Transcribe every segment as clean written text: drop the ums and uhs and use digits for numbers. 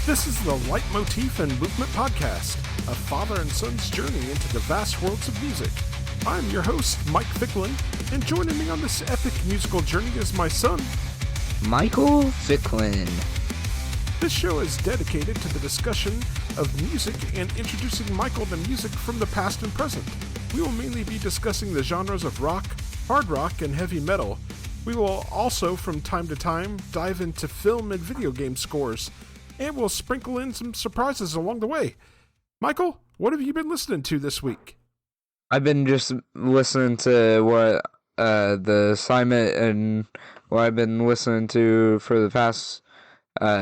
This is the Leitmotif and Movement Podcast, a father and son's journey into the vast worlds of music. I'm your host, Mike Ficklin, and joining me on this epic musical journey is my son, Michael Ficklin. This show is dedicated to the discussion of music and introducing Michael to music from the past and present. We will mainly be discussing the genres of rock, hard rock, and heavy metal. We will also, from time to time, dive into film and video game scores, and we'll sprinkle in some surprises along the way. Michael, what have you been listening to this week? I've been just listening to what the assignment and what I've been listening to for the past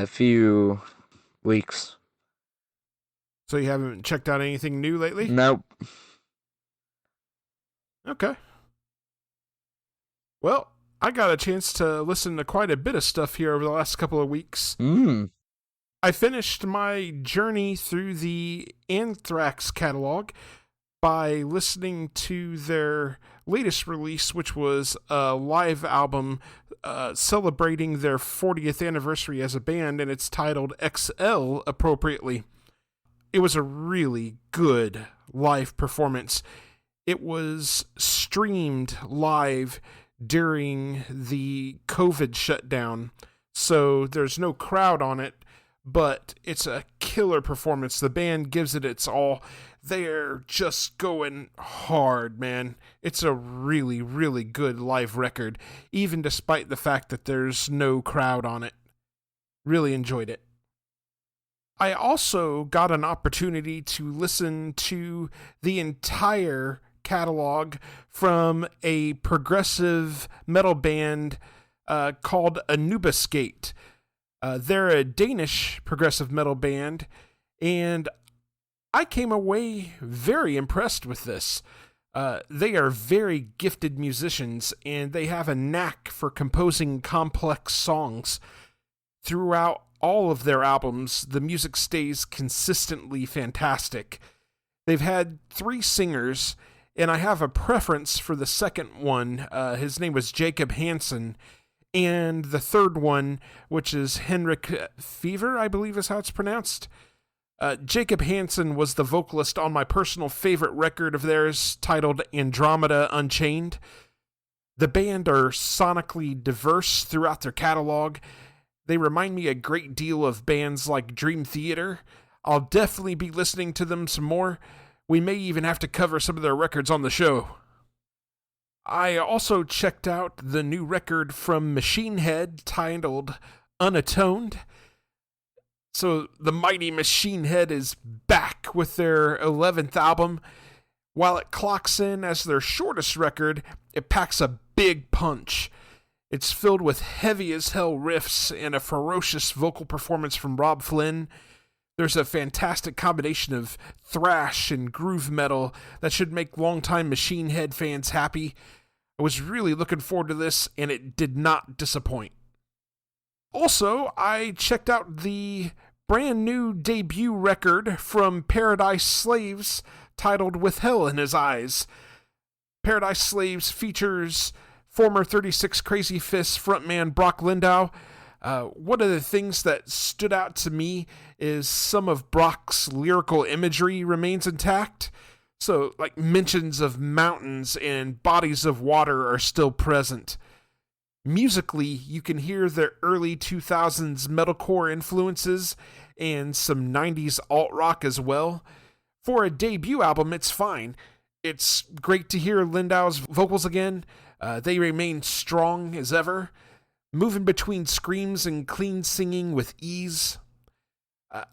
few weeks. So you haven't checked out anything new lately? Nope. Okay. Well, I got a chance to listen to quite a bit of stuff here over the last couple of weeks. I finished my journey through the Anthrax catalog by listening to their latest release, which was a live album celebrating their 40th anniversary as a band, and it's titled XL appropriately. It was a really good live performance. It was streamed live during the COVID shutdown, so there's no crowd on it, but it's a killer performance. The band gives it its all. They're just going hard, man. It's a really, really good live record, even despite the fact that there's no crowd on it. Really enjoyed it. I also got an opportunity to listen to the entire catalog from a progressive metal band called Anubis Gate. They're a Danish progressive metal band, and I came away very impressed with this. They are very gifted musicians, and they have a knack for composing complex songs. Throughout all of their albums, the music stays consistently fantastic. They've had 3 singers, and I have a preference for the second one. His name was Jacob Hansen. And the third one, which is Henrik Fever, I believe is how it's pronounced. Jacob Hansen was the vocalist on my personal favorite record of theirs, titled Andromeda Unchained. The band are sonically diverse throughout their catalog. They remind me a great deal of bands like Dream Theater. I'll definitely be listening to them some more. We may even have to cover some of their records on the show. I also checked out the new record from Machine Head titled Unatoned. So the mighty Machine Head is back with their 11th album. While it clocks in as their shortest record, it packs a big punch. It's filled with heavy as hell riffs and a ferocious vocal performance from Rob Flynn. There's a fantastic combination of thrash and groove metal that should make longtime Machine Head fans happy. I was really looking forward to this, and it did not disappoint. Also, I checked out the brand new debut record from Paradise Slaves titled With Hell in His Eyes. Paradise Slaves features former 36 Crazy Fists frontman Brock Lindau. One of the things that stood out to me is some of Brock's lyrical imagery remains intact. So, like, mentions of mountains and bodies of water are still present. Musically, you can hear the early 2000s metalcore influences and some 90s alt-rock as well. For a debut album, it's fine. It's great to hear Lindau's vocals again. They remain strong as ever, moving between screams and clean singing with ease.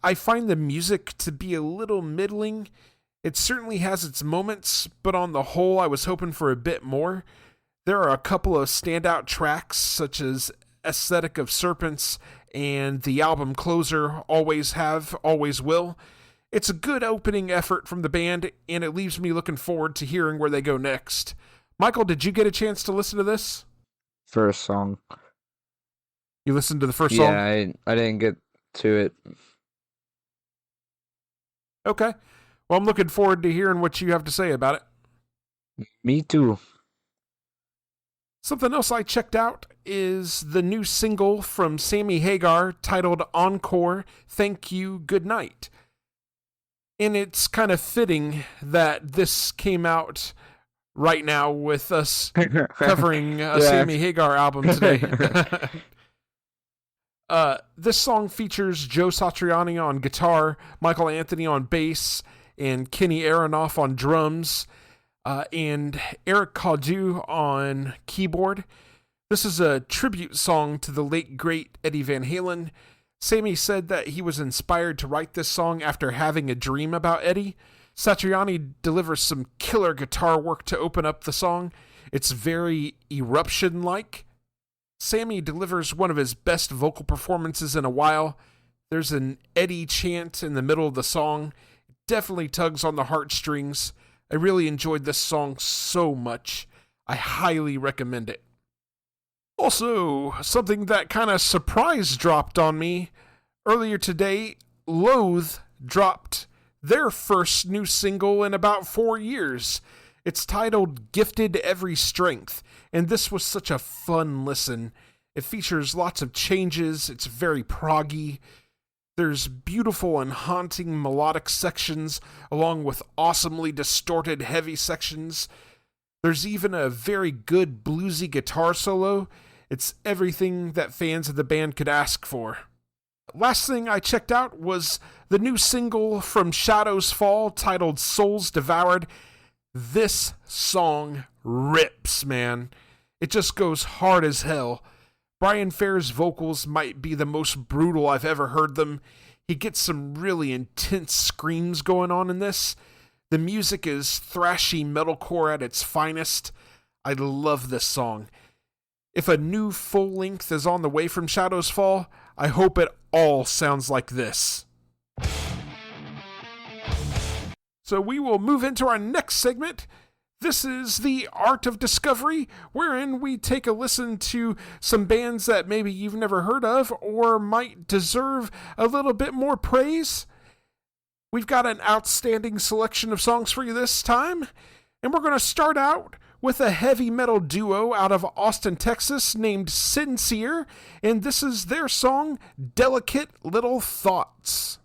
I find the music to be a little middling. It certainly has its moments, but on the whole, I was hoping for a bit more. There are a couple of standout tracks, such as Aesthetic of Serpents and the album closer, Always Have, Always Will. It's a good opening effort from the band, and it leaves me looking forward to hearing where they go next. Michael, did you get a chance to listen to this? First song. You listened to the first song? Yeah, I didn't get to it. Okay. Well, I'm looking forward to hearing what you have to say about it. Me too. Something else I checked out is the new single from Sammy Hagar titled Encore, Thank You, Good Night. And it's kind of fitting that this came out right now with us covering a Sammy Hagar album today. This song features Joe Satriani on guitar, Michael Anthony on bass, and Kenny Aronoff on drums, and Eric Caudu on keyboard. This is a tribute song to the late, great Eddie Van Halen. Sammy said that he was inspired to write this song after having a dream about Eddie. Satriani delivers some killer guitar work to open up the song. It's very Eruption-like. Sammy delivers one of his best vocal performances in a while. There's an Eddie chant in the middle of the song. It definitely tugs on the heartstrings. I really enjoyed this song so much. I highly recommend it. Also, something that kind of surprise dropped on me. Earlier today, Loathe dropped their first new single in about 4 years. It's titled Gifted Every Strength, and this was such a fun listen. It features lots of changes, it's very proggy. There's beautiful and haunting melodic sections, along with awesomely distorted heavy sections. There's even a very good bluesy guitar solo. It's everything that fans of the band could ask for. Last thing I checked out was the new single from Shadows Fall titled Souls Devoured. This song rips, man. It just goes hard as hell. Brian Fair's vocals might be the most brutal I've ever heard them. He gets some really intense screams going on in this. The music is thrashy metalcore at its finest. I love this song. If a new full length is on the way from Shadows Fall, I hope it all sounds like this. So we will move into our next segment. This is the Art of Discovery, wherein we take a listen to some bands that maybe you've never heard of or might deserve a little bit more praise. We've got an outstanding selection of songs for you this time, and we're going to start out with a heavy metal duo out of Austin, Texas named Sin Seer, and this is their song, Delicate Little Thoughts.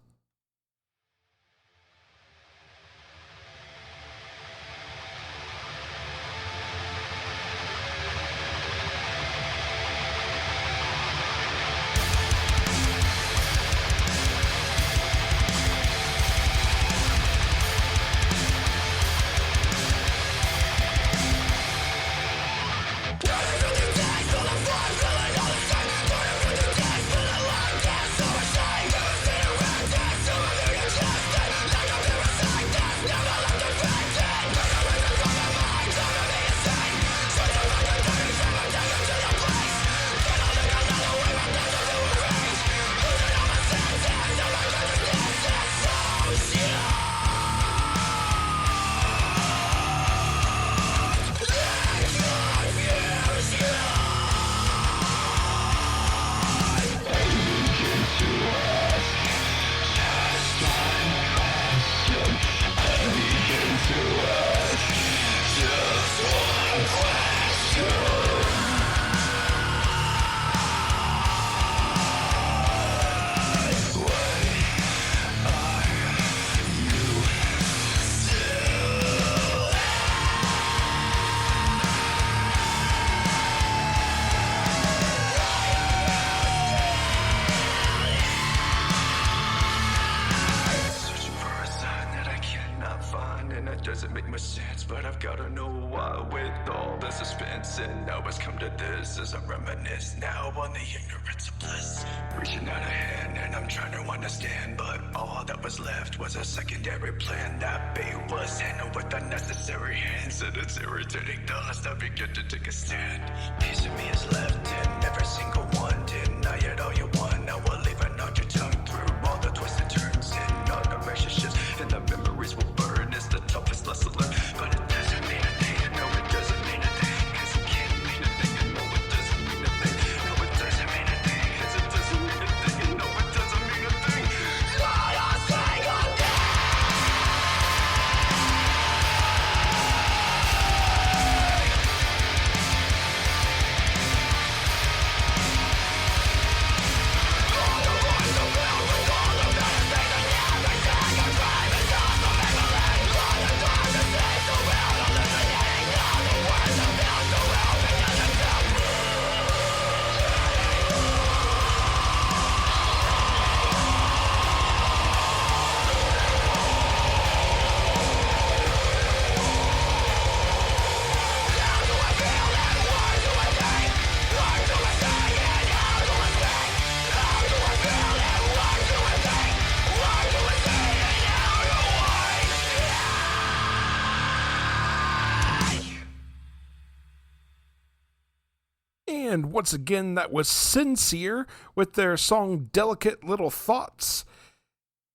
And once again, that was Sin Seer with their song Delicate Little Thoughts.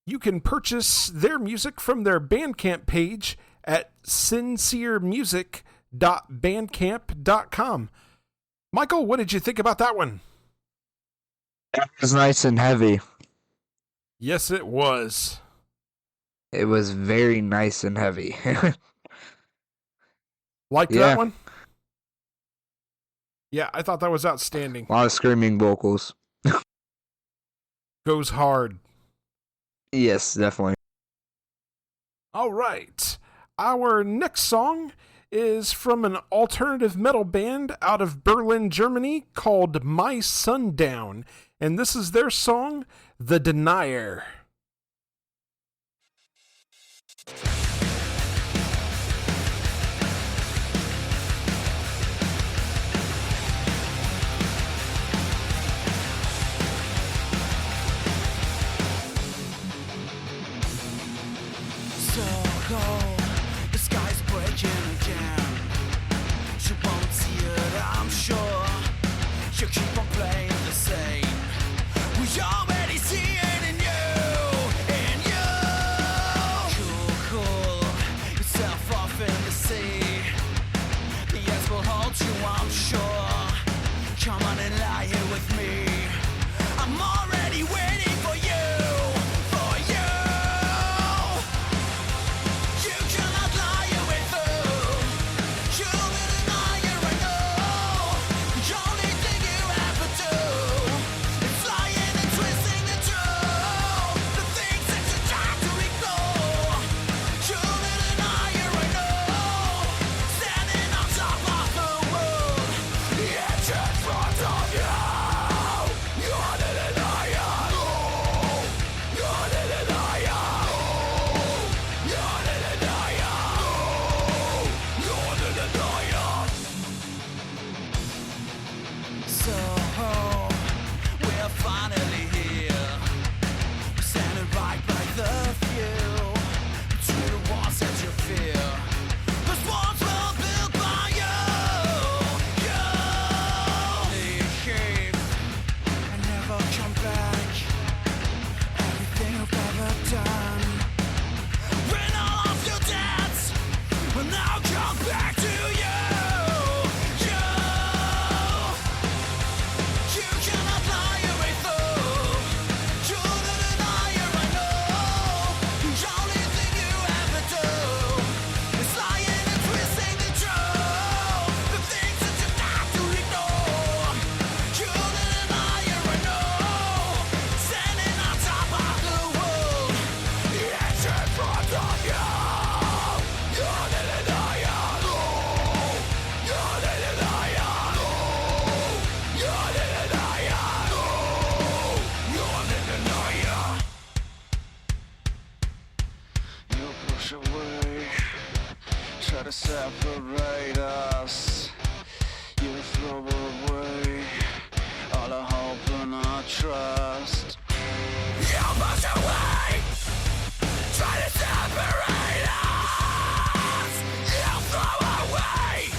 You can purchase their music from their Bandcamp page at sinseermusic.bandcamp.com. Michael, what did you think about that one? It was nice and heavy. Yes, it was. It was very nice and heavy. Liked that one? Yeah, I thought that was outstanding. A lot of screaming vocals. Goes hard. Yes, definitely. All right. Our next song is from an alternative metal band out of Berlin, Germany called My Sundown. And this is their song, The Denier. The sky's breaking again. She won't see it, I'm sure. She'll keep on playing the same. We already see it in you. Cool. Yourself off in the sea. The ends will hold you, I'm sure. Come on and lie here with me. I'm already waiting for you. To separate us, you throw away all our hope and our trust. You push away, try to separate us. You throw away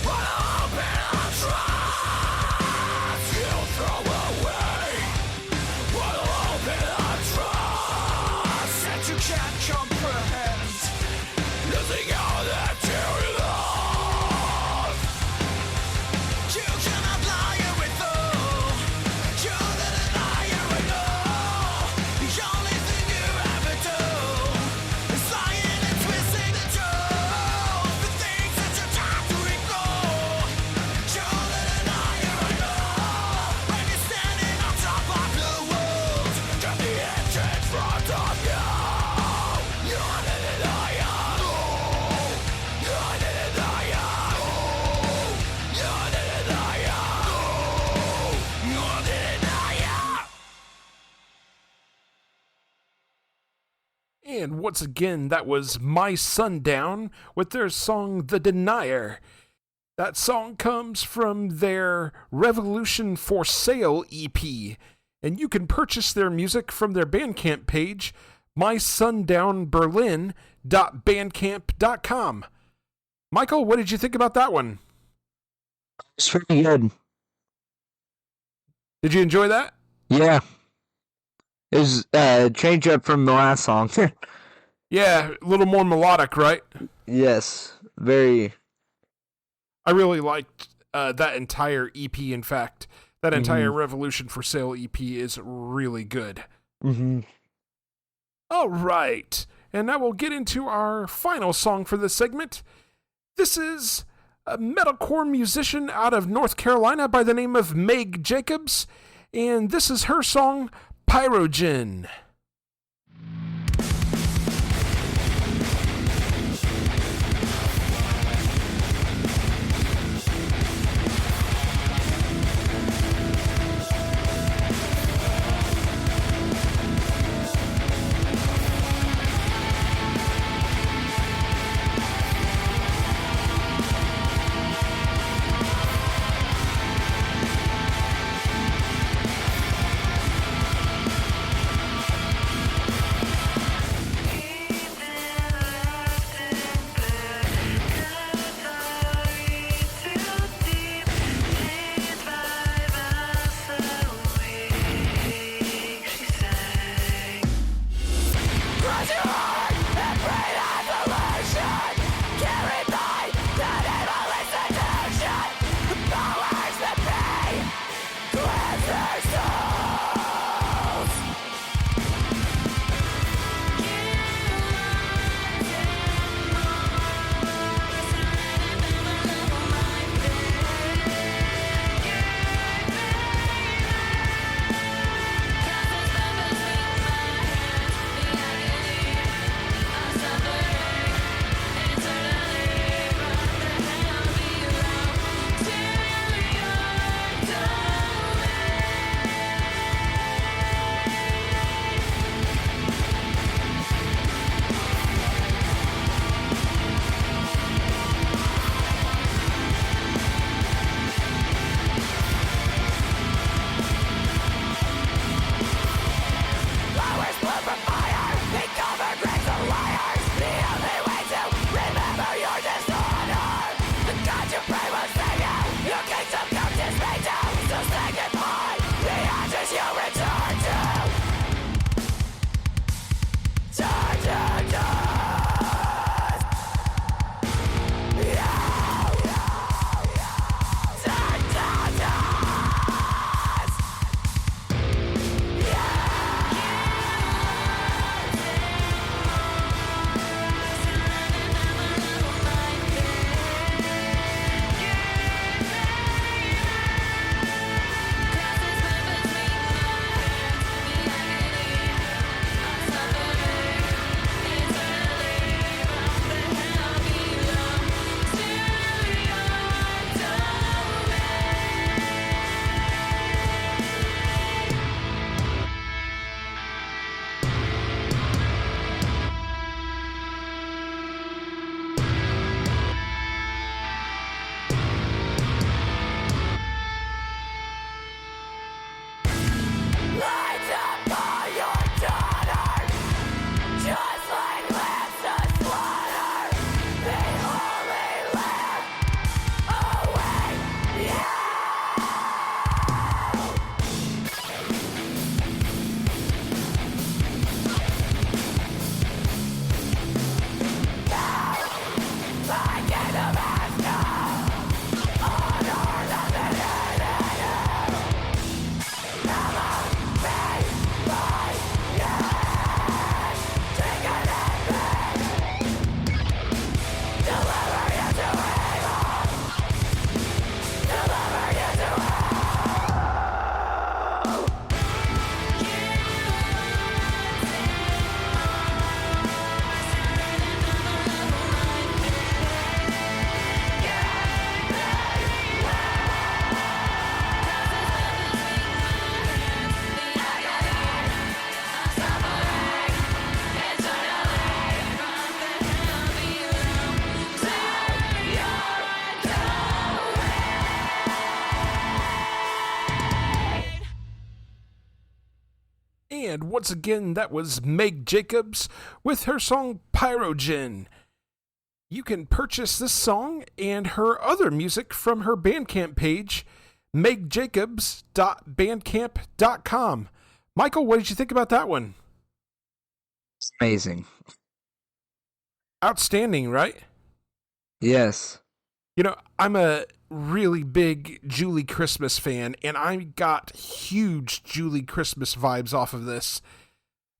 all our hope and our trust. You throw away all our hope and our trust. And you can't comprehend losing all that you love. You cannot lie here with all. You're the denier, I know. The only thing you ever do is lying and twisting the truth. The things that you try to ignore. You're the denier, I know. When you're standing on top of the world, got the edge in front of you. You're the denier. And once again, that was My Sundown with their song The Denier. That song comes from their Revolution for Sale EP, and you can purchase their music from their Bandcamp page, mysundownberlin.bandcamp.com. Michael, what did you think about that one? It's pretty good. Did you enjoy that? Yeah. It was a change up from the last song. Yeah, a little more melodic, right? Yes. Very. I really liked that entire EP, in fact. That entire Revolution for Sale EP is really good. Mm-hmm. All right. And now we'll get into our final song for this segment. This is a metalcore musician out of North Carolina by the name of Megg Jacobs. And this is her song, Pyrogen. And once again, that was Megg Jacobs with her song Pyrogen. You can purchase this song and her other music from her Bandcamp page, MeggJacobs.bandcamp.com. Michael, what did you think about that one? It's amazing. Outstanding, right? Yes. You know, I'm a really big Julie Christmas fan, and I got huge Julie Christmas vibes off of this.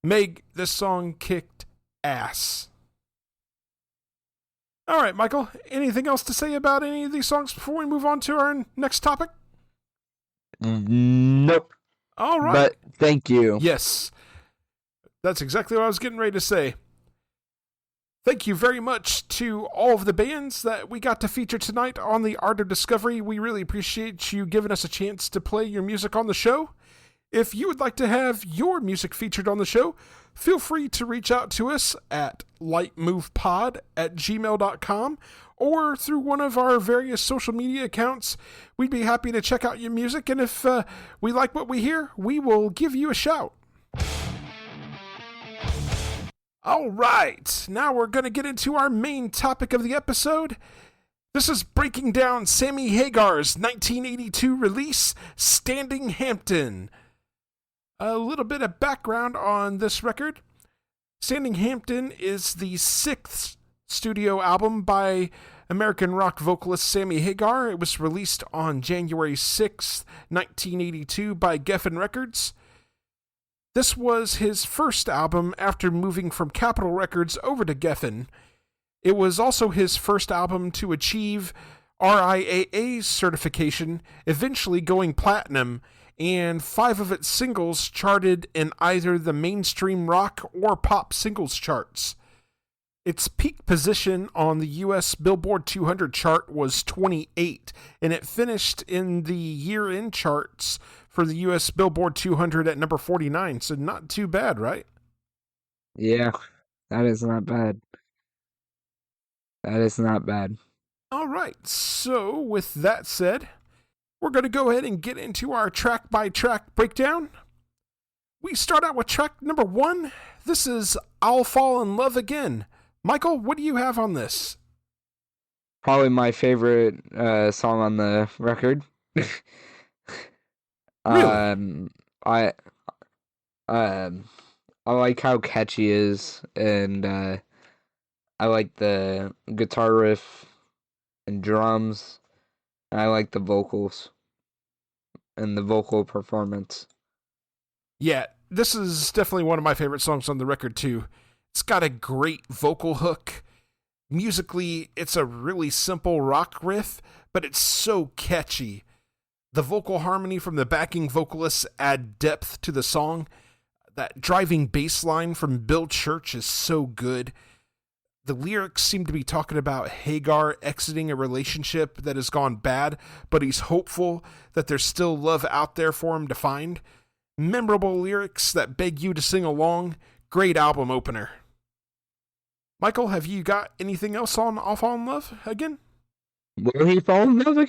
Megg, this song kicked ass. All right, Michael, anything else to say about any of these songs before we move on to our next topic? Nope. All right. But thank you. Yes. That's exactly what I was getting ready to say. Thank you very much to all of the bands that we got to feature tonight on the Art of Discovery. We really appreciate you giving us a chance to play your music on the show. If you would like to have your music featured on the show, feel free to reach out to us at lightmovepod@gmail.com or through one of our various social media accounts. We'd be happy to check out your music, and if we like what we hear, we will give you a shout. All right, now we're going to get into our main topic of the episode. This is breaking down Sammy Hagar's 1982 release, Standing Hampton. A little bit of background on this record. Standing Hampton is the 6th studio album by American rock vocalist Sammy Hagar. It was released on January 6th, 1982 by Geffen Records. This was his first album after moving from Capitol Records over to Geffen. It was also his first album to achieve RIAA certification, eventually going platinum, and 5 of its singles charted in either the mainstream rock or pop singles charts. Its peak position on the US Billboard 200 chart was 28, and it finished in the year-end charts for the US Billboard 200 at number 49, so not too bad, right? Yeah, that is not bad. That is not bad. All right, so with that said, we're going to go ahead and get into our track-by-track breakdown. We start out with track number 1. This is I'll Fall in Love Again. Michael, what do you have on this? Probably my favorite song on the record. Really? I like how catchy it is, and I like the guitar riff and drums. And I like the vocals and the vocal performance. Yeah, this is definitely one of my favorite songs on the record, too. It's got a great vocal hook. Musically, it's a really simple rock riff, but it's so catchy. The vocal harmony from the backing vocalists add depth to the song. That driving bass line from Bill Church is so good. The lyrics seem to be talking about Hagar exiting a relationship that has gone bad, but he's hopeful that there's still love out there for him to find. Memorable lyrics that beg you to sing along. Great album opener. Michael, have you got anything else on I'll Fall in Love Again? Will he fall in love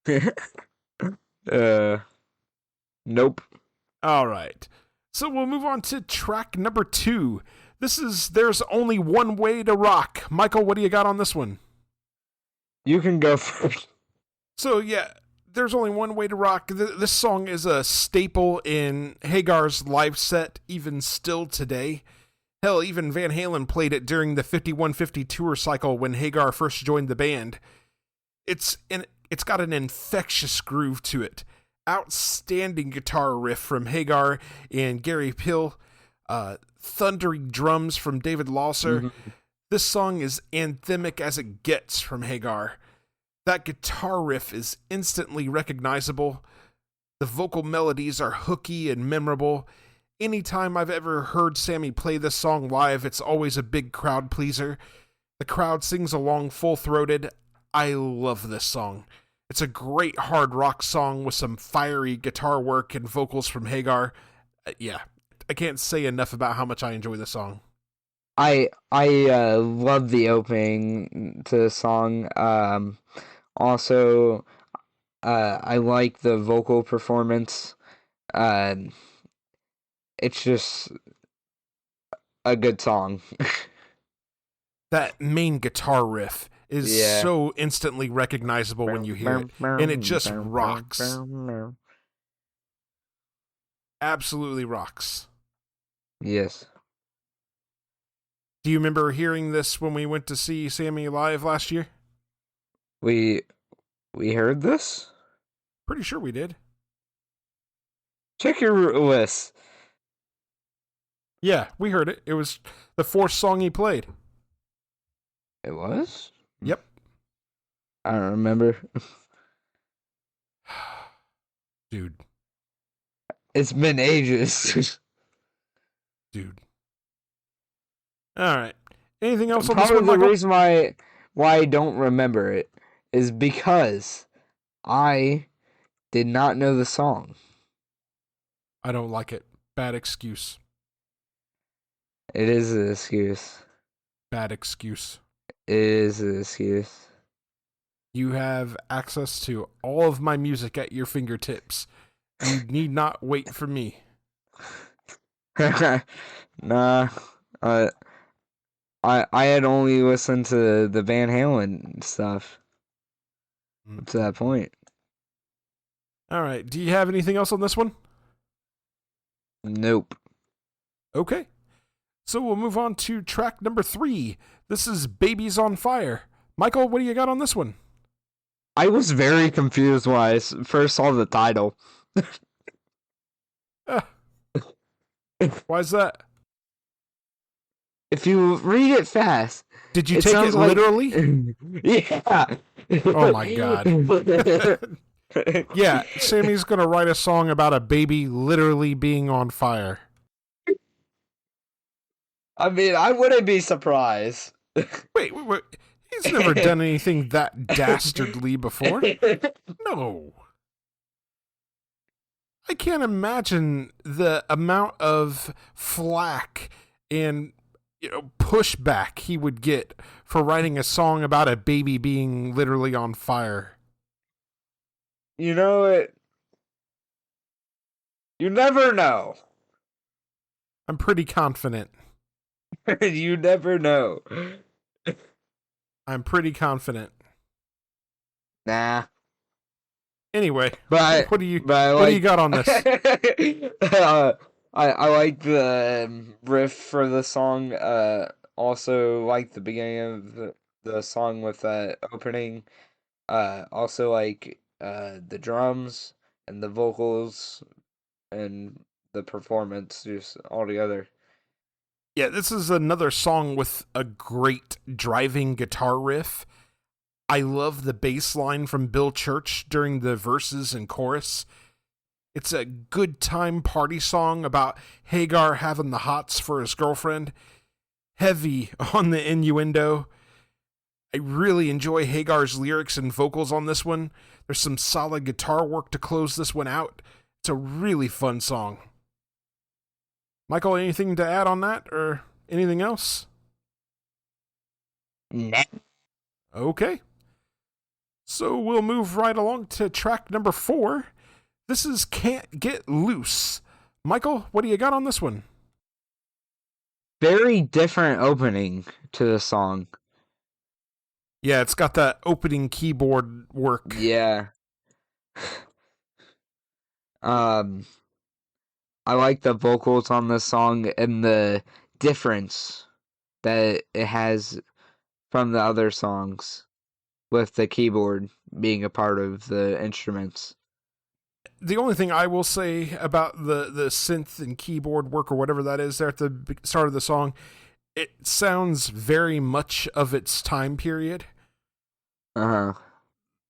again? Nope. All right. So we'll move on to track number 2. This is There's Only One Way to Rock. Michael, what do you got on this one? You can go first. So, yeah, There's Only One Way to Rock. This song is a staple in Hagar's live set, even still today. Hell, even Van Halen played it during the 5150 tour cycle when Hagar first joined the band. It's got an infectious groove to it. Outstanding guitar riff from Hagar and Gary Pill. Thundering drums from David Lasser. Mm-hmm. This song is anthemic as it gets from Hagar. That guitar riff is instantly recognizable. The vocal melodies are hooky and memorable. Anytime I've ever heard Sammy play this song live, it's always a big crowd pleaser. The crowd sings along full-throated. I love this song. It's a great hard rock song with some fiery guitar work and vocals from Hagar. Yeah, I can't say enough about how much I enjoy this song. I love the opening to the song. Also, I like the vocal performance. It's just a good song. That main guitar riff is so instantly recognizable when you hear it, and it just rocks. Absolutely rocks. Yes. Do you remember hearing this when we went to see Sammy live last year? We heard this? Pretty sure we did. Check your list. Yeah, we heard it. It was the fourth song he played. It was? Yep. I don't remember. Dude. It's been ages. Dude. All right. Anything else on Probably this one, the Michael? reason why I don't remember it is because I did not know the song. I don't like it. Bad excuse. It is an excuse. Bad excuse. It is an excuse. You have access to all of my music at your fingertips. You need not wait for me. Nah. I had only listened to the Van Halen stuff up to that point. All right. Do you have anything else on this one? Nope. Okay. So we'll move on to track number 3. This is Babies on Fire. Michael, what do you got on this one? I was very confused when I first saw the title. Why's that? If you read it fast... Did you take it literally? Yeah. Oh my god. Yeah, Sammy's gonna write a song about a baby literally being on fire. I mean, I wouldn't be surprised. Wait. He's never done anything that dastardly before. No. I can't imagine the amount of flack and pushback he would get for writing a song about a baby being literally on fire. You know it. You never know. I'm pretty confident. You never know. I'm pretty confident. Nah. Anyway, But what do you what do you got on this? I like the riff for the song. Also like the beginning of the song with that opening. Also like the drums and the vocals and the performance just all together. Yeah, this is another song with a great driving guitar riff. I love the bass line from Bill Church during the verses and chorus. It's a good time party song about Hagar having the hots for his girlfriend. Heavy on the innuendo. I really enjoy Hagar's lyrics and vocals on this one. There's some solid guitar work to close this one out. It's a really fun song. Michael, anything to add on that or anything else? Nah. Okay. So we'll move right along to track number 4. This is Can't Get Loose. Michael, what do you got on this one? Very different opening to the song. Yeah, it's got that opening keyboard work. Yeah. I like the vocals on this song and the difference that it has from the other songs with the keyboard being a part of the instruments. The only thing I will say about the synth and keyboard work or whatever that is there at the start of the song, it sounds very much of its time period. Uh-huh.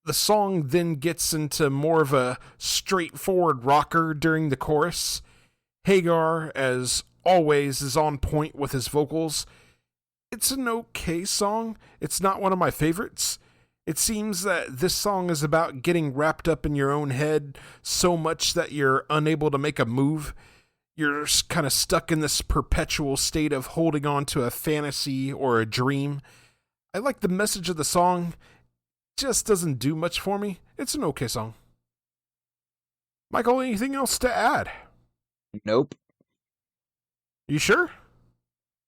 The song then gets into more of a straightforward rocker during the chorus. Hagar, as always, is on point with his vocals. It's an okay song. It's not one of my favorites. It seems that this song is about getting wrapped up in your own head so much that you're unable to make a move. You're kind of stuck in this perpetual state of holding on to a fantasy or a dream. I like the message of the song. Just doesn't do much for me. It's an okay song. Michael, anything else to add? Nope. You sure?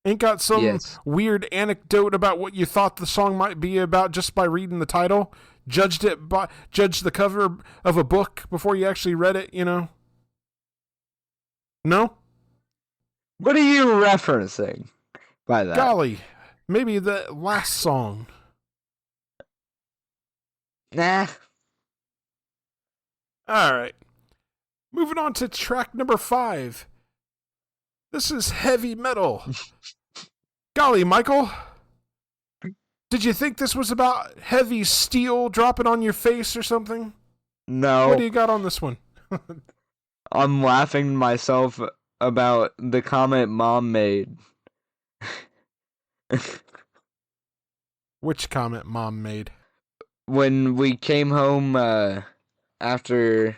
Ain't got some Yes. weird anecdote about what you thought the song might be about just by reading the title? Judged the cover of a book before you actually read it, you know? No? What are you referencing by that? Golly, maybe the last song. Nah. All right. Moving on to track number 5. This is heavy metal. Golly, Michael. Did you think this was about heavy steel dropping on your face or something? No. What do you got on this one? I'm laughing to myself about the comment Mom made. Which comment Mom made? When we came home after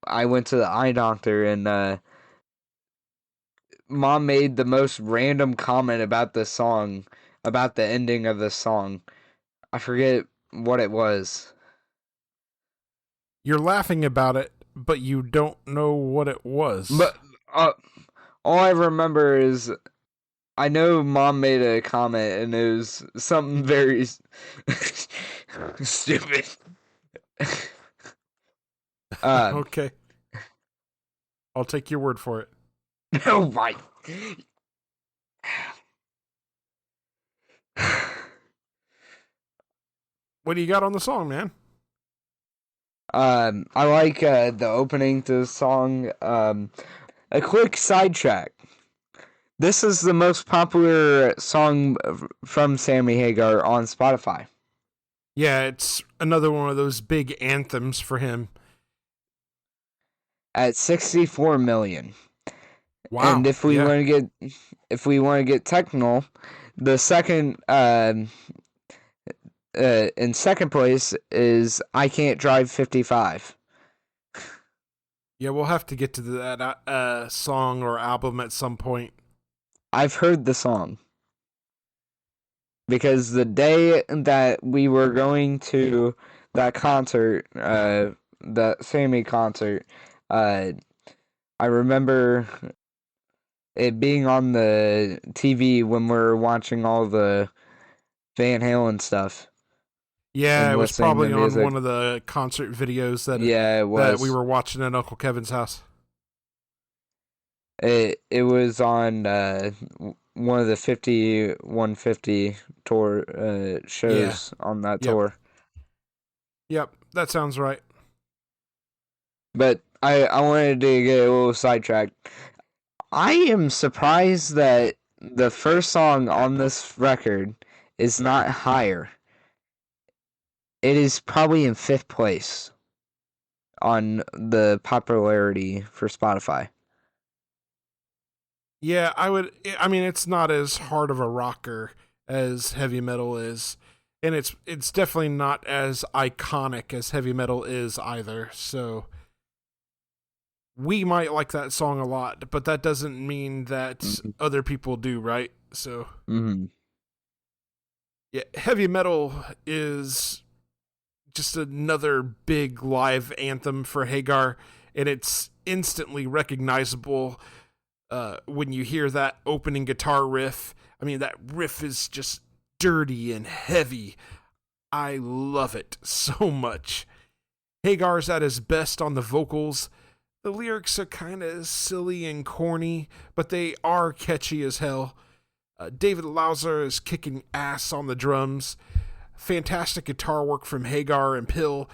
I went to the eye doctor, and Mom made the most random comment about the song, about the ending of the song. I forget what it was. You're laughing about it, but you don't know what it was. But all I remember is I know Mom made a comment, and it was something very stupid. Okay. I'll take your word for it. Oh my. What do you got on the song, man? I like the opening to the song. A quick sidetrack. This is the most popular song from Sammy Hagar on Spotify. Yeah, it's another one of those big anthems for him. At 64 million. Wow. And if we want to get technical, the second in second place is I Can't Drive 55. Yeah, we'll have to get to that song or album at some point. I've heard the song. Because the day that we were going to that concert, that Sammy concert, I remember it being on the TV when we were watching all the Van Halen stuff. Yeah, it was probably on one of the concert videos that that we were watching at Uncle Kevin's house. It was on one of the 5150 tour shows on that tour. Yep, that sounds right. But I wanted to get a little sidetracked. I am surprised that the first song on this record is not higher. It is probably in 5th place on the popularity for Spotify. Yeah, I mean, it's not as hard of a rocker as heavy metal is, and it's definitely not as iconic as heavy metal is either. So we might like that song a lot, but that doesn't mean that other people do, right? So yeah, heavy metal is just another big live anthem for Hagar, and it's instantly recognizable when you hear that opening guitar riff. I mean, that riff is just dirty and heavy. I love it so much. Hagar's at his best on the vocals. The lyrics are kind of silly and corny, but they are catchy as hell. David Lauser is kicking ass on the drums. Fantastic guitar work from Hagar and Pill.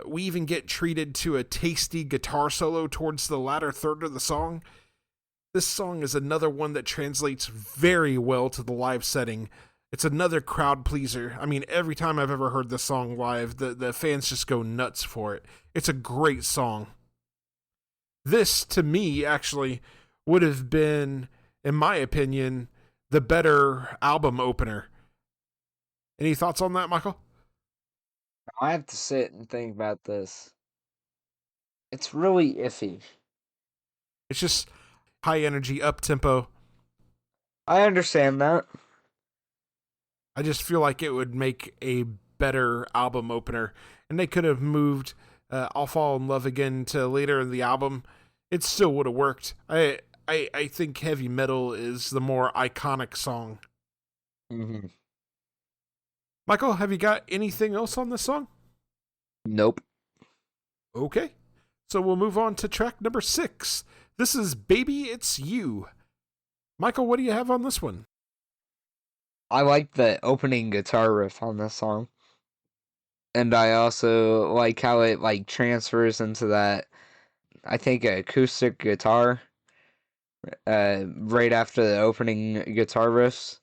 We even get treated to a tasty guitar solo towards the latter third of the song. This song is another one that translates very well to the live setting. It's another crowd pleaser. I mean, every time I've ever heard this song live, the fans just go nuts for it. It's a great song. This, to me, actually, would have been, in my opinion, the better album opener. Any thoughts on that, Michael? I have to sit and think about this. It's really iffy. It's just high energy, up tempo. I understand that. I just feel like it would make a better album opener. And they could have moved I'll Fall in Love Again to later in the album. It still would have worked. I I think Heavy Metal is the more iconic song. Mm-hmm. Michael, have you got anything else on this song? Nope. Okay. So we'll move on to track number 6. This is Baby It's You. Michael, what do you have on this one? I like the opening guitar riff on this song. And I also like how it like transfers into that, I think, acoustic guitar right after the opening guitar riffs.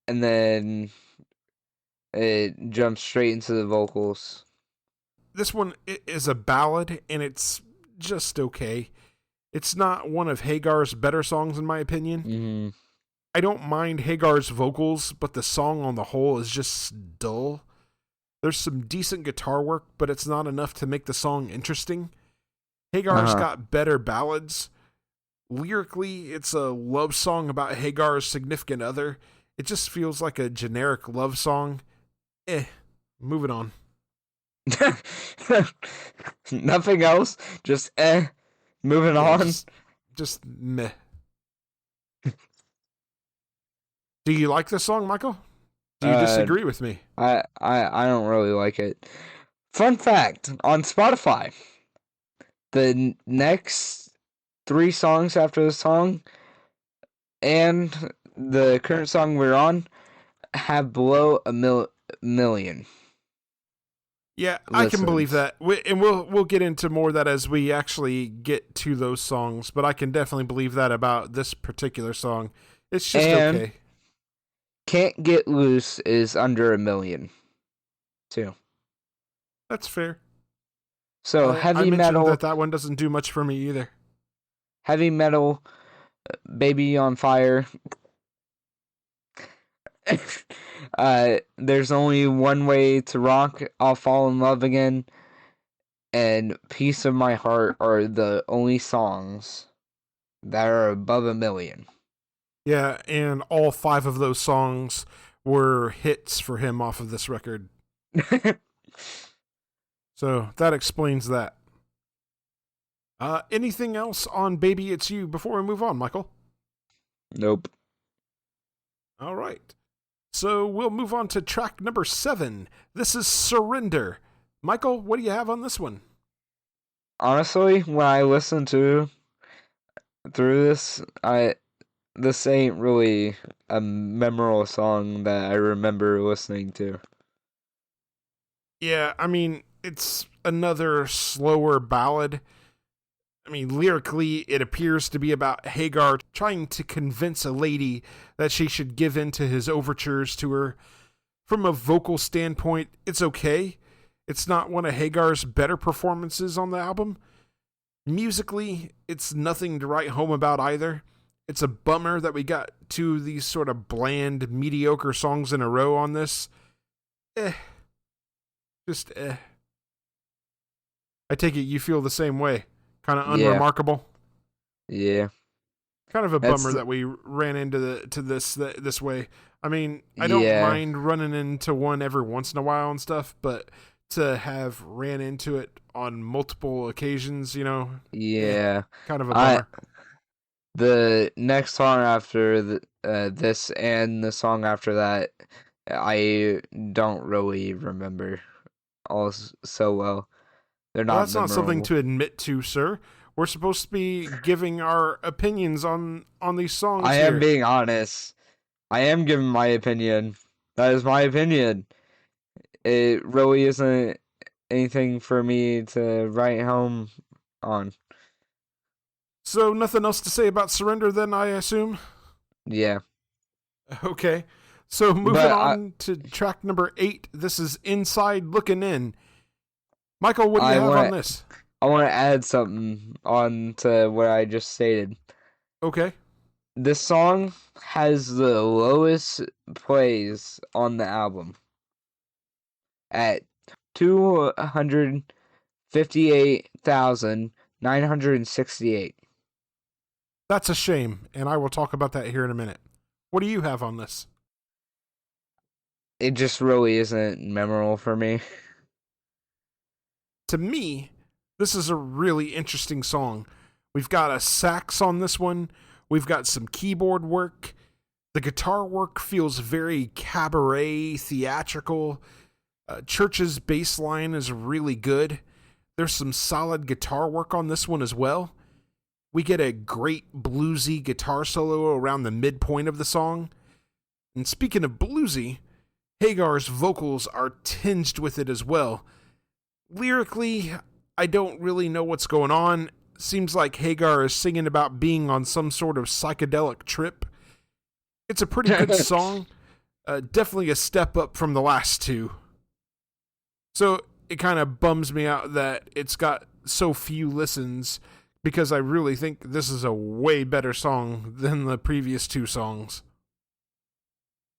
And then it jumps straight into the vocals. This one is a ballad, and it's just okay. It's not one of Hagar's better songs, in my opinion. Mm-hmm. I don't mind Hagar's vocals, but the song on the whole is just dull. There's some decent guitar work, but it's not enough to make the song interesting. Hagar's got better ballads. Lyrically, it's a love song about Hagar's significant other. It just feels like a generic love song. Moving on. Nothing else? Just moving on? Just meh. Do you like this song, Michael? Do you disagree with me? I don't really like it. Fun fact, on Spotify, the next 3 songs after the song and the current song we're on have below a million. Yeah, I can believe that. And we'll get into more of that as we actually get to those songs, but I can definitely believe that about this particular song. It's just okay. Can't Get Loose is under 1 million, too. That's fair. So heavy metal. That one doesn't do much for me either. Heavy metal, Baby on Fire. There's only one way to rock. I'll fall in love again. And Piece of My Heart are the only songs that are above 1 million. Yeah, and all 5 of those songs were hits for him off of this record. So that explains that. Anything else on Baby It's You before we move on, Michael? Nope. All right. So we'll move on to track number 7. This is Surrender. Michael, what do you have on this one? Honestly, when I listen through this, this ain't really a memorable song that I remember listening to. Yeah, I mean, it's another slower ballad. I mean, lyrically, it appears to be about Hagar trying to convince a lady that she should give in to his overtures to her. From a vocal standpoint, it's okay. It's not one of Hagar's better performances on the album. Musically, it's nothing to write home about either. It's a bummer that we got 2 of these sort of bland, mediocre songs in a row on this. Just I take it you feel the same way. Kind of unremarkable. Yeah. Kind of a bummer that we ran into this way. I mean, I don't mind running into one every once in a while and stuff, but to have ran into it on multiple occasions, Yeah. Kind of a bummer. The next song after this and the song after that, I don't really remember all so well. They're not. Well, that's not something to admit to, sir. We're supposed to be giving our opinions on these songs. I am being honest. I am giving my opinion. That is my opinion. It really isn't anything for me to write home on. So nothing else to say about Surrender then, I assume? Yeah. Okay. So moving on to track number 8. This is Inside Looking In. Michael, what do you have on this? I want to add something on to what I just stated. Okay. This song has the lowest plays on the album at 258,968. That's a shame, and I will talk about that here in a minute. What do you have on this? It just really isn't memorable for me. To me, this is a really interesting song. We've got a sax on this one. We've got some keyboard work. The guitar work feels very cabaret, theatrical. Church's bass line is really good. There's some solid guitar work on this one as well. We get a great bluesy guitar solo around the midpoint of the song. And speaking of bluesy, Hagar's vocals are tinged with it as well. Lyrically, I don't really know what's going on. Seems like Hagar is singing about being on some sort of psychedelic trip. It's a pretty good song. Definitely a step up from the last two. So it kind of bums me out that it's got so few listens, because I really think this is a way better song than the previous two songs.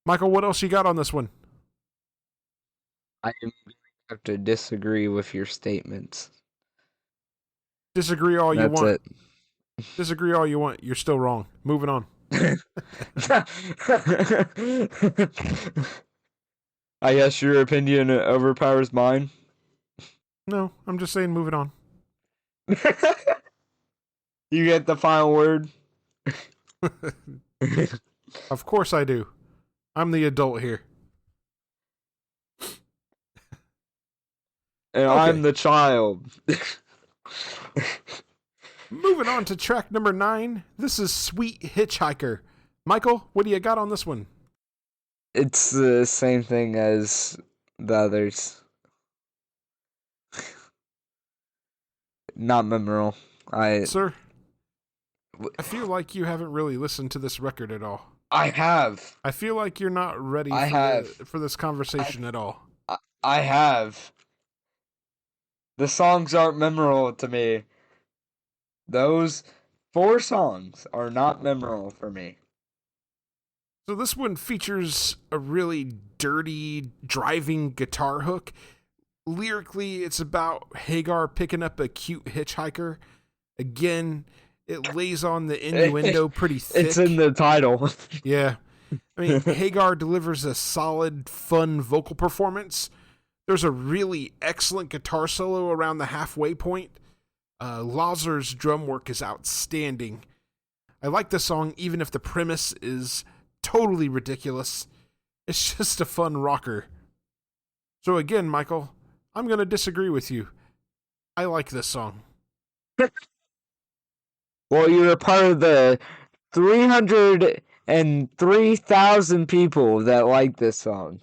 Michael, what else you got on this one? I am going to have to disagree with your statements. Disagree all you want. That's it. Disagree all you want. You're still wrong. Moving on. I guess your opinion overpowers mine. No, I'm just saying moving on. You get the final word? Of course I do. I'm the adult here. And Okay. I'm the child. Moving on to track number 9. This is Sweet Hitchhiker. Michael, what do you got on this one? It's the same thing as the others. Not memorable. Sir, I feel like you haven't really listened to this record at all. I have. I feel like you're not ready for this conversation at all. I have. The songs aren't memorable to me. Those 4 songs are not memorable for me. So this one features a really dirty, driving guitar hook. Lyrically, it's about Hagar picking up a cute hitchhiker. Again, it lays on the innuendo pretty thick. It's in the title. Yeah. I mean, Hagar delivers a solid, fun vocal performance. There's a really excellent guitar solo around the halfway point. Lazar's drum work is outstanding. I like the song even if the premise is totally ridiculous. It's just a fun rocker. So again, Michael, I'm going to disagree with you. I like this song. Well, you're a part of the 303,000 people that like this song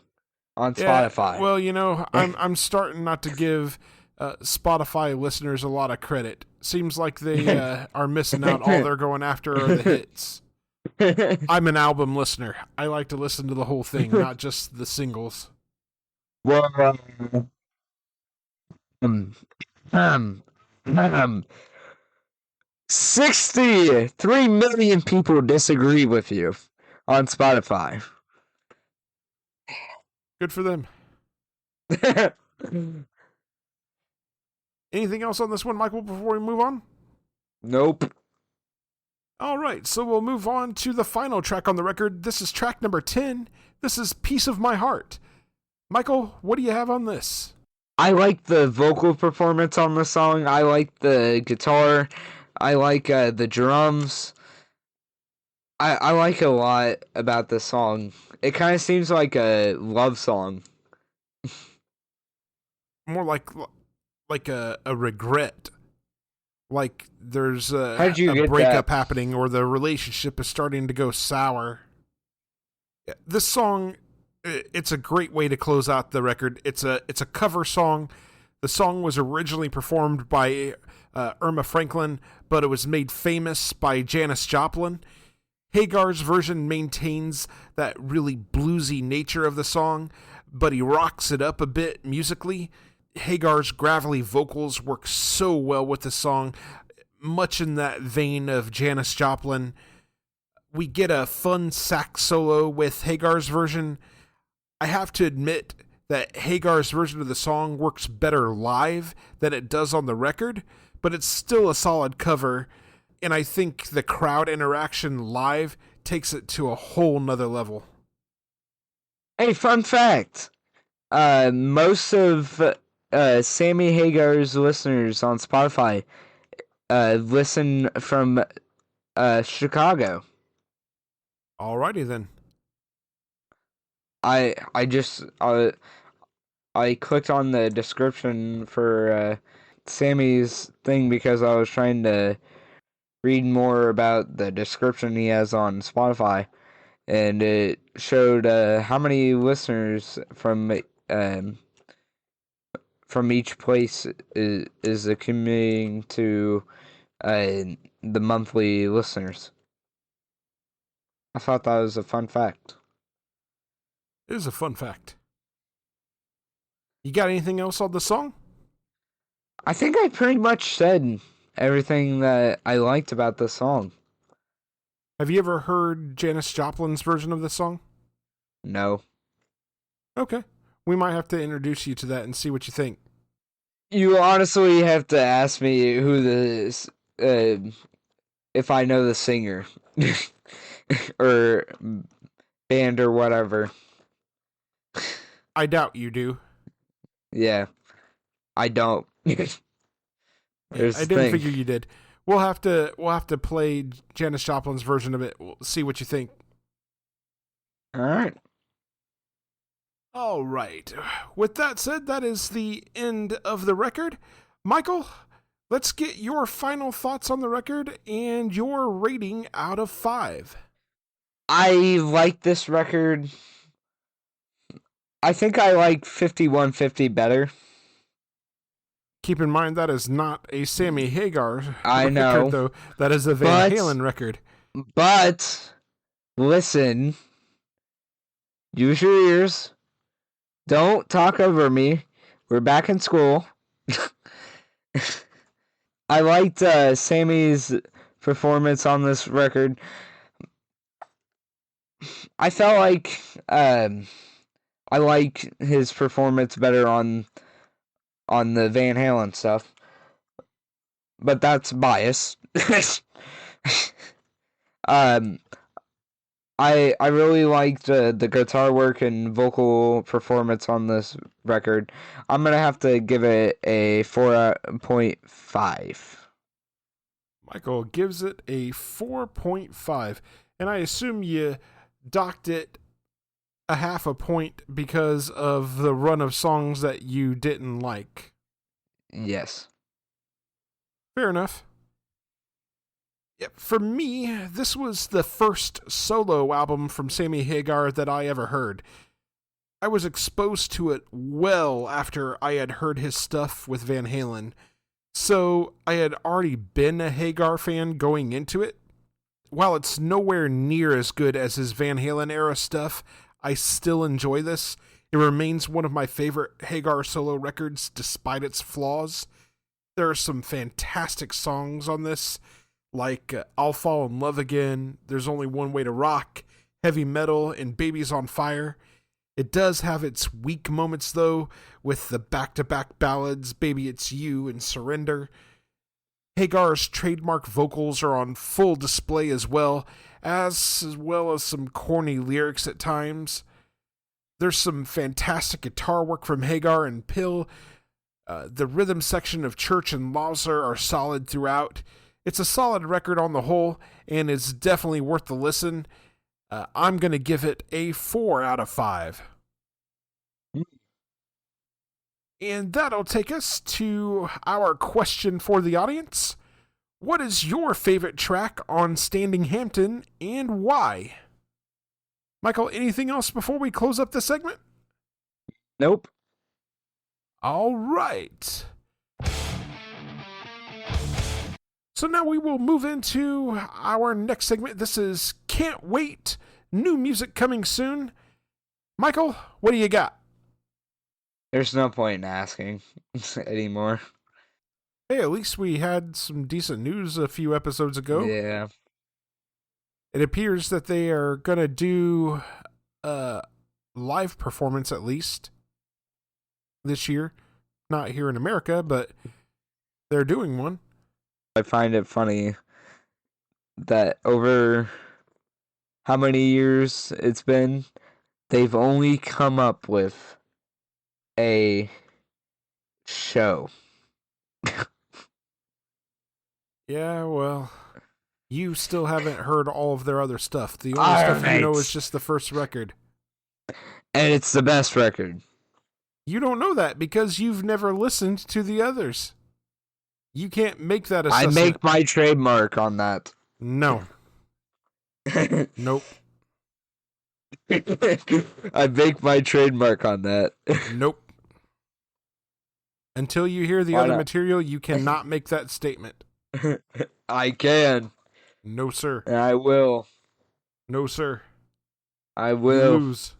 on Spotify. Yeah, well, you know, I'm starting not to give Spotify listeners a lot of credit. Seems like they are missing out. All they're going after are the hits. I'm an album listener. I like to listen to the whole thing, not just the singles. Well, 63 million people disagree with you on Spotify. Good for them. Anything else on this one, Michael, before we move on? Nope. All right, so we'll move on to the final track on the record. This is track number 10. This is Piece of My Heart. Michael, what do you have on this? I like the vocal performance on the song. I like the guitar. I like the drums. I like a lot about the song. It kind of seems like a love song. More like a regret. Like there's a get breakup that? happening or the relationship is starting to go sour. This song, it's a great way to close out the record. It's a cover song. The song was originally performed by Irma Franklin, but it was made famous by Janis Joplin. Hagar's version maintains that really bluesy nature of the song, but he rocks it up a bit musically. Hagar's gravelly vocals work so well with the song, much in that vein of Janis Joplin. We get a fun sax solo with Hagar's version. I have to admit that Hagar's version of the song works better live than it does on the record, but it's still a solid cover, and I think the crowd interaction live takes it to a whole nother level. Hey, fun fact. Most of Sammy Hagar's listeners on Spotify listen from Chicago. Alrighty then. I clicked on the description for Sammy's thing because I was trying to read more about the description he has on Spotify, and it showed how many listeners from each place is accumulating to the monthly listeners. I thought that was a fun fact. It is a fun fact. You got anything else on the song? I think I pretty much said everything that I liked about the song. Have you ever heard Janis Joplin's version of this song? No. Okay. We might have to introduce you to that and see what you think. You honestly have to ask me who this, if I know the singer. Or band or whatever. I doubt you do. Yeah. I don't. I didn't figure you did. We'll have to play Janis Joplin's version of it. We'll see what you think. Alright. All right. With that said, that is the end of the record. Michael, let's get your final thoughts on the record and your rating out of 5. I like this record. I think I like 5150 better. Keep in mind that is not a Sammy Hagar I record, know. though. That is a Van Halen record. But, listen. Use your ears. Don't talk over me. We're back in school. I liked Sammy's performance on this record. I felt like I like his performance better on the Van Halen stuff, but that's bias. I really liked the guitar work and vocal performance on this record. I'm gonna have to give it a 4.5. Michael gives it a 4.5, and I assume you docked it a half a point because of the run of songs that you didn't like. Yes. Fair enough. Yep, for me, this was the first solo album from Sammy Hagar that I ever heard. I was exposed to it well after I had heard his stuff with Van Halen, so I had already been a Hagar fan going into it. While it's nowhere near as good as his Van Halen era stuff, I still enjoy this. It remains one of my favorite Hagar solo records despite its flaws. There are some fantastic songs on this, like I'll Fall in Love Again, There's Only One Way to Rock, Heavy Metal, and Babies on Fire. It does have its weak moments, though, with the back-to-back ballads, Baby It's You and Surrender. Hagar's trademark vocals are on full display as well as some corny lyrics at times. There's some fantastic guitar work from Hagar and Pill. The rhythm section of Church and Lauser are solid throughout. It's a solid record on the whole, and it's definitely worth the listen. I'm going to give it a 4 out of 5. And that'll take us to our question for the audience. What is your favorite track on Standing Hampton, and why? Michael, anything else before we close up this segment? Nope. All right. So now we will move into our next segment. This is Can't Wait, new music coming soon. Michael, what do you got? There's no point in asking anymore. Hey, at least we had some decent news a few episodes ago. Yeah. It appears that they are going to do a live performance at least this year. Not here in America, but they're doing one. I find it funny that over how many years it's been, they've only come up with a show. Yeah, well, you still haven't heard all of their other stuff. The only stuff you know is just the first record. And it's the best record. You don't know that because you've never listened to the others. You can't make that assessment. I make my trademark on that. No. Nope. I make my trademark on that. Nope. Until you hear the other material, you cannot make that statement. I can. No, sir. And I will. No, sir. I will. Lose.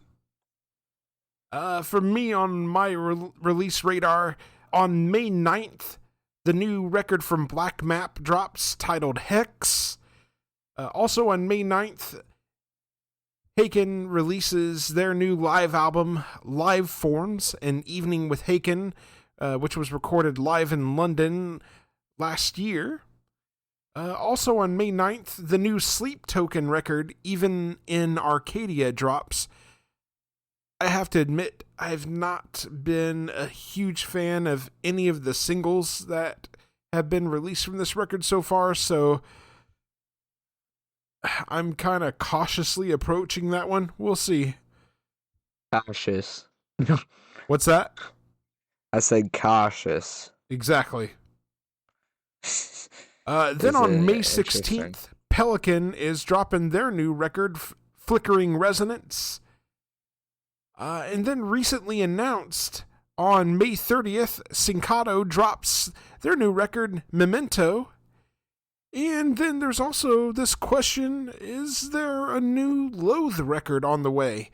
For me, on my release radar, on May 9th, the new record from Black Map drops titled Hex. Also on May 9th, Haken releases their new live album, Live Forms, An Evening with Haken, which was recorded live in London last year. Also on May 9th, the new Sleep Token record, Even in Arcadia, drops. I have to admit, I've not been a huge fan of any of the singles that have been released from this record so far, so I'm kind of cautiously approaching that one. We'll see. Cautious. What's that? I said cautious. Exactly. Then on May 16th, Pelican is dropping their new record, Flickering Resonance. And then recently announced on May 30th, Cincato drops their new record, Memento. And then there's also this question, is there a new Loathe record on the way?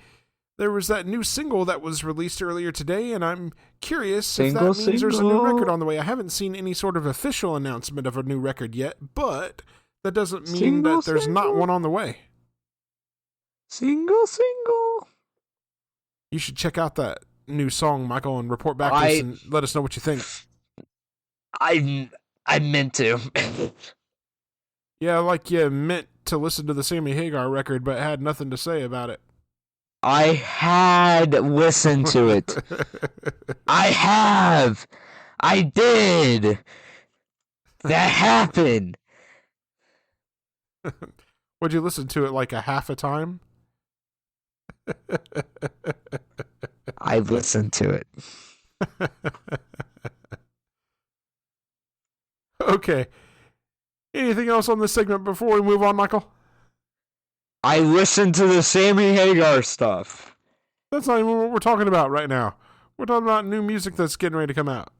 There was that new single that was released earlier today, and I'm curious if that means there's a new record on the way. I haven't seen any sort of official announcement of a new record yet, but that doesn't mean that there's not one on the way. Single. You should check out that new song, Michael, and report back to us and let us know what you think. I meant to. Yeah, like you meant to listen to the Sammy Hagar record, but had nothing to say about it. I had listened to it. I have. I did. That happened. Would you listen to it like a half a time? I listened to it. Okay. Anything else on this segment before we move on, Michael? I listened to the Sammy Hagar stuff. That's not even what we're talking about right now. We're talking about new music that's getting ready to come out.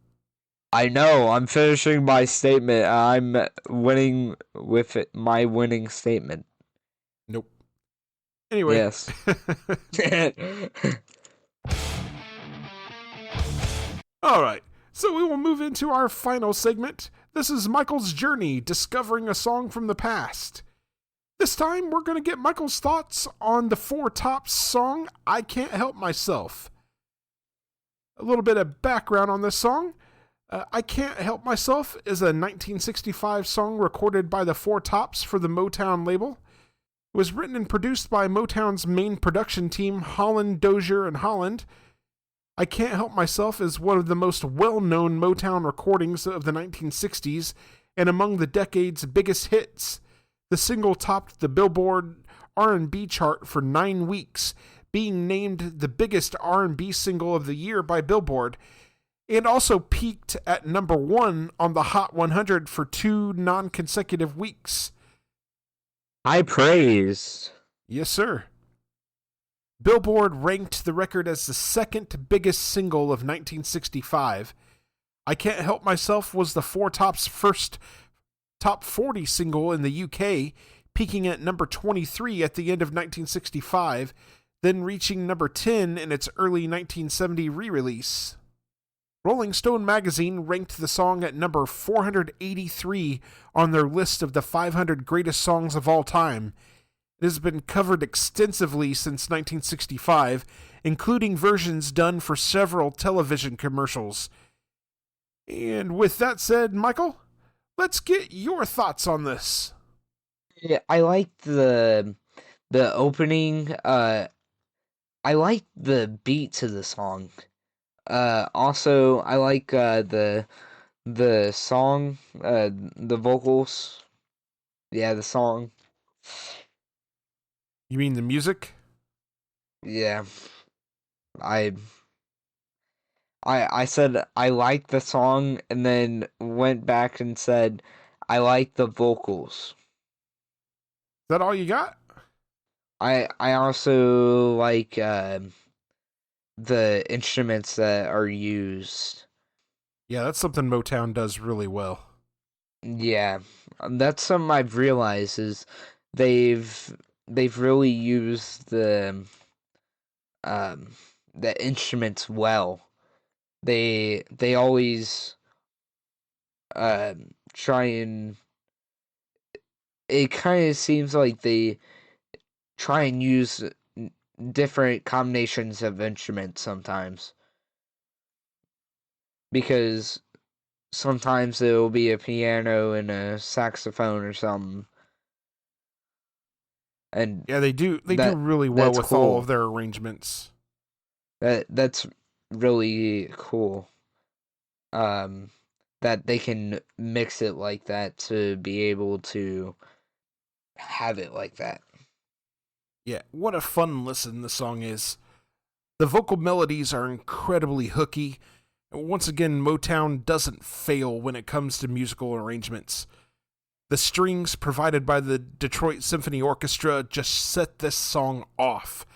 I know. I'm finishing my statement. I'm winning with it, my winning statement. Nope. Anyway. Yes. All right. So we will move into our final segment. This is Michael's journey discovering a song from the past. This time, we're going to get Michael's thoughts on the Four Tops song, I Can't Help Myself. A little bit of background on this song. I Can't Help Myself is a 1965 song recorded by the Four Tops for the Motown label. It was written and produced by Motown's main production team, Holland, Dozier, and Holland. I Can't Help Myself is one of the most well-known Motown recordings of the 1960s and among the decade's biggest hits. The single topped the Billboard R&B chart for 9 weeks, being named the biggest R&B single of the year by Billboard, and also peaked at number 1 on the Hot 100 for 2 non-consecutive weeks. High praise. Yes, sir. Billboard ranked the record as the second biggest single of 1965. I Can't Help Myself was the Four Tops' first top 40 single in the UK, peaking at number 23 at the end of 1965, then reaching number 10 in its early 1970 re-release. Rolling Stone magazine ranked the song at number 483 on their list of the 500 greatest songs of all time. It has been covered extensively since 1965, including versions done for several television commercials. And with that said, Michael, let's get your thoughts on this. Yeah, I like the opening. I like the beat to the song. Also, I like the the song, the vocals. Yeah, the song. You mean the music? Yeah. I said I like the song and then went back and said I like the vocals. Is that all you got? I also like the instruments that are used. Yeah, that's something Motown does really well. Yeah, that's something I've realized is they've really used the instruments well. They always try and it kind of seems like they try and use different combinations of instruments sometimes. Because sometimes there will be a piano and a saxophone or something. And yeah, they do really well with cool. all of their arrangements. That's really cool. That they can mix it like that to be able to have it like that. Yeah, what a fun listen the song is. The vocal melodies are incredibly hooky. Once again, Motown doesn't fail when it comes to musical arrangements. The strings provided by the Detroit Symphony Orchestra just set this song off,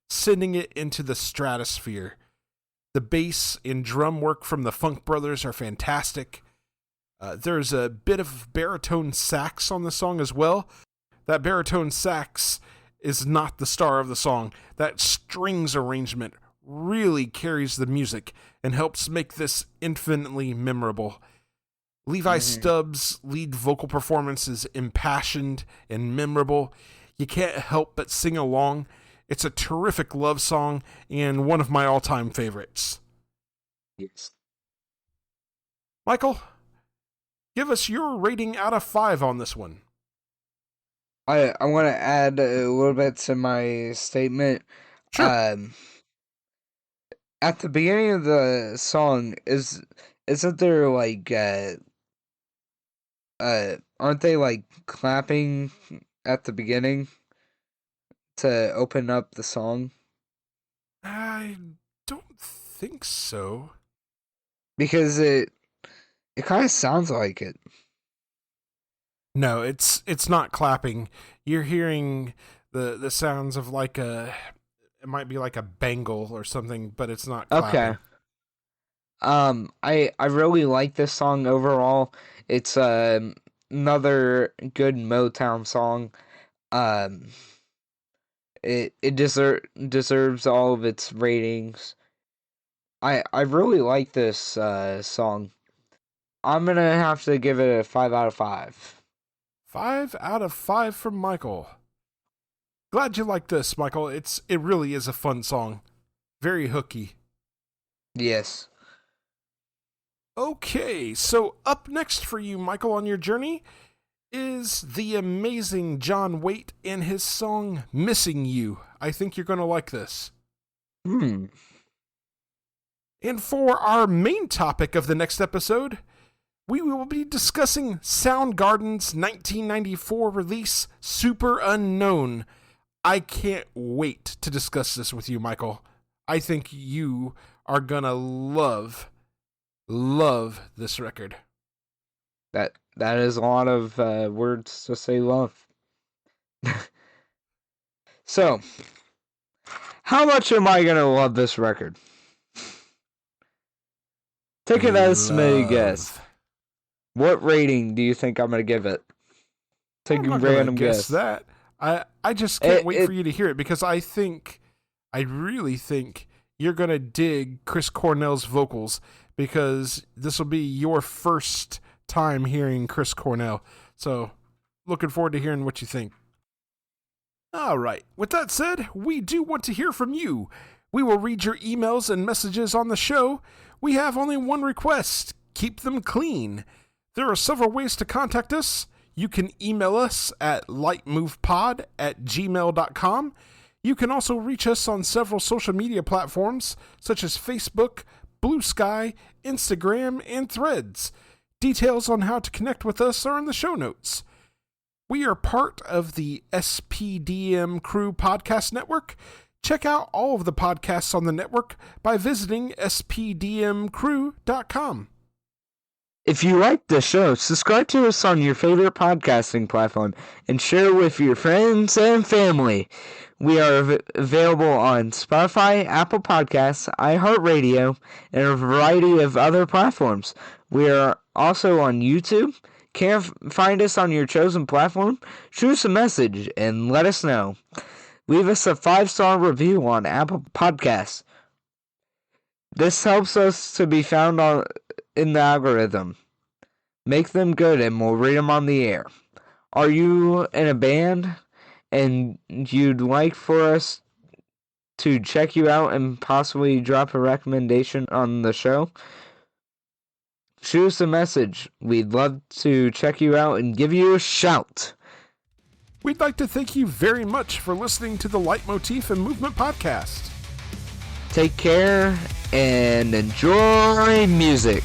sending it into the stratosphere. The bass and drum work from the Funk Brothers are fantastic. There's a bit of baritone sax on the song as well. That baritone sax is not the star of the song. That strings arrangement really carries the music and helps make this infinitely memorable. Levi Stubbs' lead vocal performance is impassioned and memorable. You can't help but sing along. It's a terrific love song and one of my all-time favorites. Yes. Michael, give us your rating out of 5 on this one. I want to add a little bit to my statement. Sure. At the beginning of the song, isn't there like aren't they like clapping at the beginning to open up the song? I don't think so. Because it kind of sounds like it. No, it's not clapping. You're hearing the sounds of like it might be like a bangle or something, but it's not clapping. Okay. I really like this song overall. It's another good Motown song. It deserves all of its ratings. I really like this song. I'm gonna have to give it a 5 out of 5. 5 out of 5 from Michael. Glad you like this, Michael. It really is a fun song. Very hooky. Yes. Okay, so up next for you, Michael, on your journey is the amazing John Waite and his song Missing You. I think you're going to like this. And for our main topic of the next episode, we will be discussing Soundgarden's 1994 release, Super Unknown. I can't wait to discuss this with you, Michael. I think you are going to love this record. That is a lot of words to say love. So, how much am I going to love this record? Take an estimated guess. What rating do you think I'm going to give it? Take a random guess. That. I just can't wait for you to hear it because I really think you're going to dig Chris Cornell's vocals because this will be your first time hearing Chris Cornell. So, looking forward to hearing what you think. All right. With that said, we do want to hear from you. We will read your emails and messages on the show. We have only one request. Keep them clean. There are several ways to contact us. You can email us at lightmovepod@gmail.com. You can also reach us on several social media platforms such as Facebook, Blue Sky, Instagram, and Threads. Details on how to connect with us are in the show notes. We are part of the SPDM Crew Podcast Network. Check out all of the podcasts on the network by visiting spdmcrew.com. If you like the show, subscribe to us on your favorite podcasting platform and share with your friends and family. We are available on Spotify, Apple Podcasts, iHeartRadio, and a variety of other platforms. We are also on YouTube. Can't find us on your chosen platform? Shoot us a message and let us know. Leave us a 5-star review on Apple Podcasts. This helps us to be found in the algorithm. Make them good and we'll read them on the air. Are you in a band and you'd like for us to check you out and possibly drop a recommendation on the show? Shoot us a message. We'd love to check you out and give you a shout. We'd like to thank you very much for listening to the Leitmotif and Movement Podcast. Take care and enjoy music.